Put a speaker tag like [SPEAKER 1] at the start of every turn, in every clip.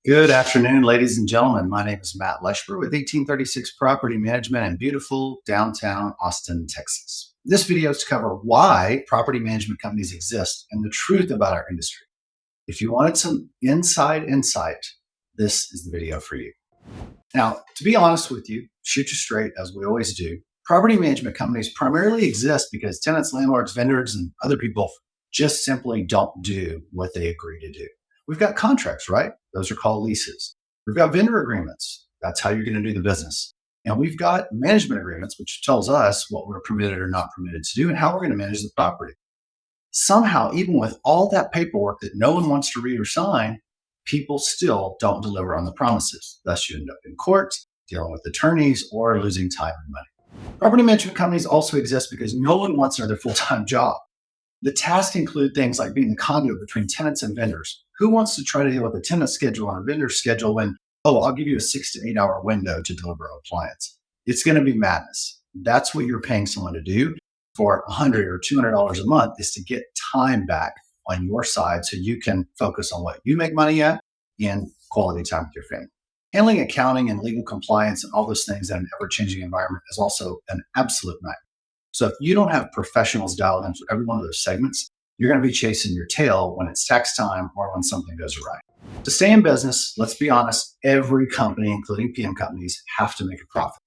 [SPEAKER 1] Good afternoon, ladies and gentlemen. My name is Matt Leshber with 1836 Property Management in beautiful downtown Austin, Texas. This video is to cover why property management companies exist and the truth about our industry. If you wanted some inside insight, this is the video for you. Now, to be honest with you, shoot you straight as we always do, property management companies primarily exist because tenants, landlords, vendors, and other people just simply don't do what they agree to do. We've got contracts, right? Those are called leases. We've got vendor agreements. That's how you're going to do the business. And we've got management agreements, which tells us what we're permitted or not permitted to do and how we're going to manage the property. Somehow, even with all that paperwork that no one wants to read or sign, people still don't deliver on the promises. Thus, you end up in court, dealing with attorneys, or losing time and money. Property management companies also exist because no one wants another full time job. The tasks include things like being the conduit between tenants and vendors. Who wants to try to deal with a tenant schedule and a vendor schedule when, oh, I'll give you a 6 to 8 hour window to deliver an appliance? It's going to be madness. That's what you're paying someone to do for $100 or $200 a month, is to get time back on your side so you can focus on what you make money at and quality time with your family. Handling accounting and legal compliance and all those things in an ever-changing environment is also an absolute nightmare. So if you don't have professionals dialed in for every one of those segments, you're going to be chasing your tail when it's tax time or when something goes awry. To stay in business, let's be honest, every company, including PM companies, have to make a profit.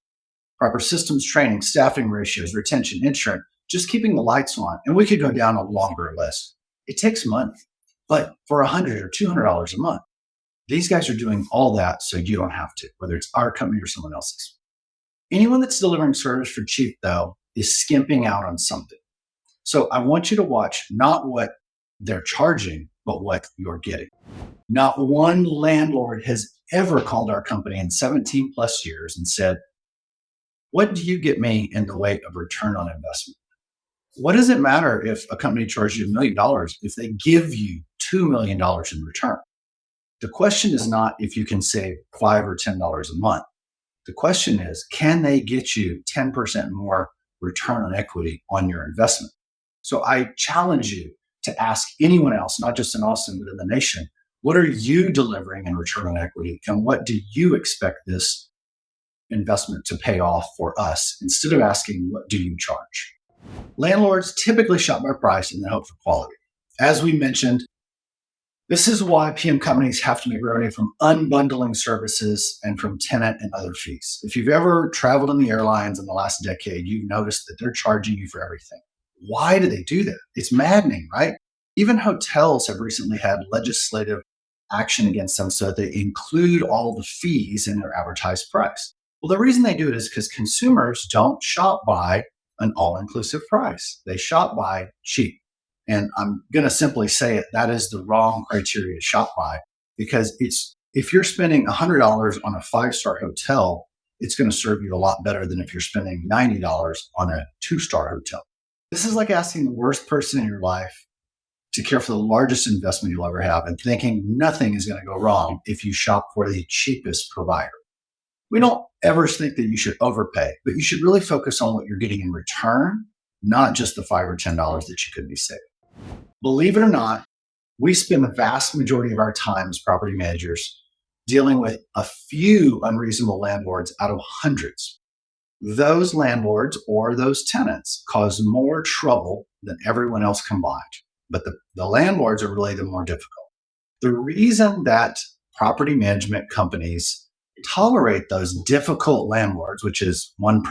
[SPEAKER 1] Proper systems, training, staffing ratios, retention, insurance, just keeping the lights on. And we could go down a longer list. It takes money, but for $100 or $200 a month, these guys are doing all that so you don't have to, whether it's our company or someone else's. Anyone that's delivering service for cheap, though, is skimping out on something. So I want you to watch not what they're charging, but what you're getting. Not one landlord has ever called our company in 17 plus years and said, what do you get me in the way of return on investment? What does it matter if a company charges you $1 million if they give you $2 million in return? The question is not if you can save $5 or $10 a month. The question is, can they get you 10% more return on equity on your investment? So I challenge you to ask anyone else, not just in Austin, but in the nation, what are you delivering in return on equity? And what do you expect this investment to pay off for us, instead of asking, what do you charge? Landlords typically shop by price and then hope for quality. As we mentioned, this is why PM companies have to make revenue from unbundling services and from tenant and other fees. If you've ever traveled in the airlines in the last decade, you've noticed that they're charging you for everything. Why do they do that? It's maddening, right? Even hotels have recently had legislative action against them so that they include all the fees in their advertised price. Well, the reason they do it is because consumers don't shop by an all-inclusive price. They shop by cheap. And I'm going to simply say it, that is the wrong criteria to shop by, because if you're spending $100 on a 5-star hotel, it's going to serve you a lot better than if you're spending $90 on a 2-star hotel. This is like asking the worst person in your life to care for the largest investment you'll ever have and thinking nothing is going to go wrong if you shop for the cheapest provider. We don't ever think that you should overpay, but you should really focus on what you're getting in return, not just the $5 or $10 that you could be saving. Believe it or not, we spend the vast majority of our time as property managers dealing with a few unreasonable landlords out of hundreds. Those landlords or those tenants cause more trouble than everyone else combined. But the landlords are really the more difficult. The reason that property management companies tolerate those difficult landlords, which is 1%,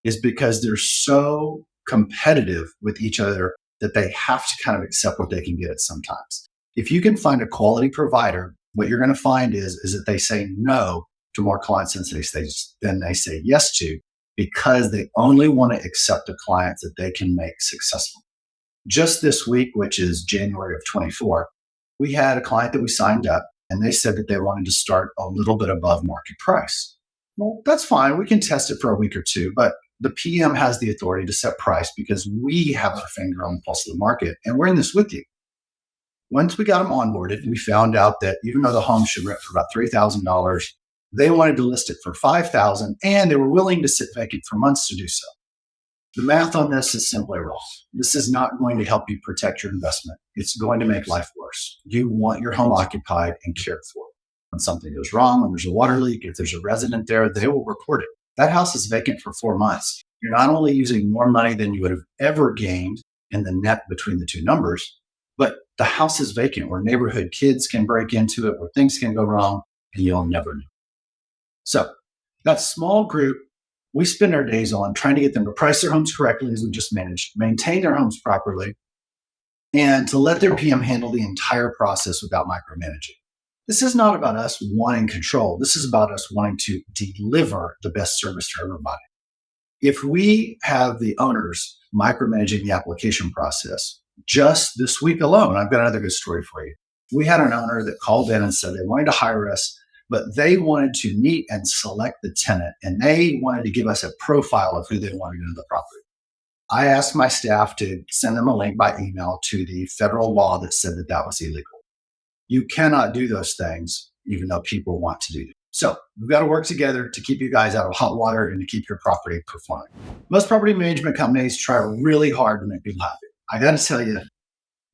[SPEAKER 1] is because they're so competitive with each other that they have to kind of accept what they can get at sometimes. If you can find a quality provider, what you're going to find is that they say no to more clients than they say yes to, because they only want to accept a client that they can make successful. Just this week, which is January of 24, we had a client that we signed up and they said that they wanted to start a little bit above market price. Well, that's fine. We can test it for a week or two, but the PM has the authority to set price because we have our finger on the pulse of the market, and we're in this with you. Once we got them onboarded, we found out that even though the home should rent for about $3,000, they wanted to list it for $5,000, and they were willing to sit vacant for months to do so. The math on this is simply wrong. This is not going to help you protect your investment. It's going to make life worse. You want your home occupied and cared for. When something goes wrong, when there's a water leak, if there's a resident there, they will report it. That house is vacant for 4 months. You're not only using more money than you would have ever gained in the net between the two numbers, but the house is vacant where neighborhood kids can break into it, where things can go wrong, and you'll never know. So, that small group, we spend our days on trying to get them to price their homes correctly, as we just managed, maintain their homes properly, and to let their PM handle the entire process without micromanaging. This is not about us wanting control. This is about us wanting to deliver the best service to everybody. If we have the owners micromanaging the application process, just this week alone, I've got another good story for you. We had an owner that called in and said they wanted to hire us, but they wanted to meet and select the tenant, and they wanted to give us a profile of who they wanted into the property. I asked my staff to send them a link by email to the federal law that said that that was illegal. You cannot do those things, even though people want to do them. So we've got to work together to keep you guys out of hot water and to keep your property performing. Most property management companies try really hard to make people happy. I got to tell you,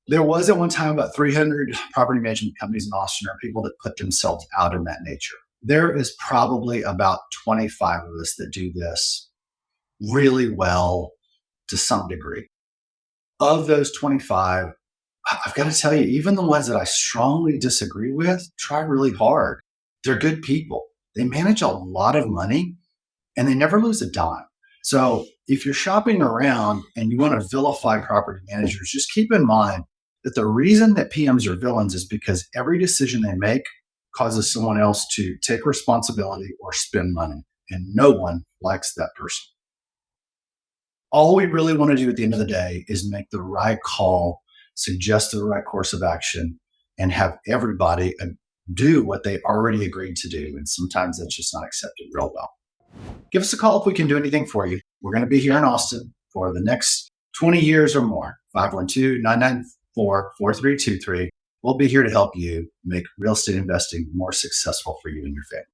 [SPEAKER 1] there was at one time about 300 property management companies in Austin, or people that put themselves out in that nature. There is probably about 25 of us that do this really well to some degree. Of those 25, I've got to tell you, even the ones that I strongly disagree with try really hard. They're good people. They manage a lot of money and they never lose a dime. So if you're shopping around and you want to vilify property managers, just keep in mind that the reason that PMs are villains is because every decision they make causes someone else to take responsibility or spend money. And no one likes that person. All we really want to do at the end of the day is make the right call, suggest the right course of action, and have everybody do what they already agreed to do. And sometimes that's just not accepted real well. Give us a call if we can do anything for you. We're going to be here in Austin for the next 20 years or more. 512-994-4323. We'll be here to help you make real estate investing more successful for you and your family.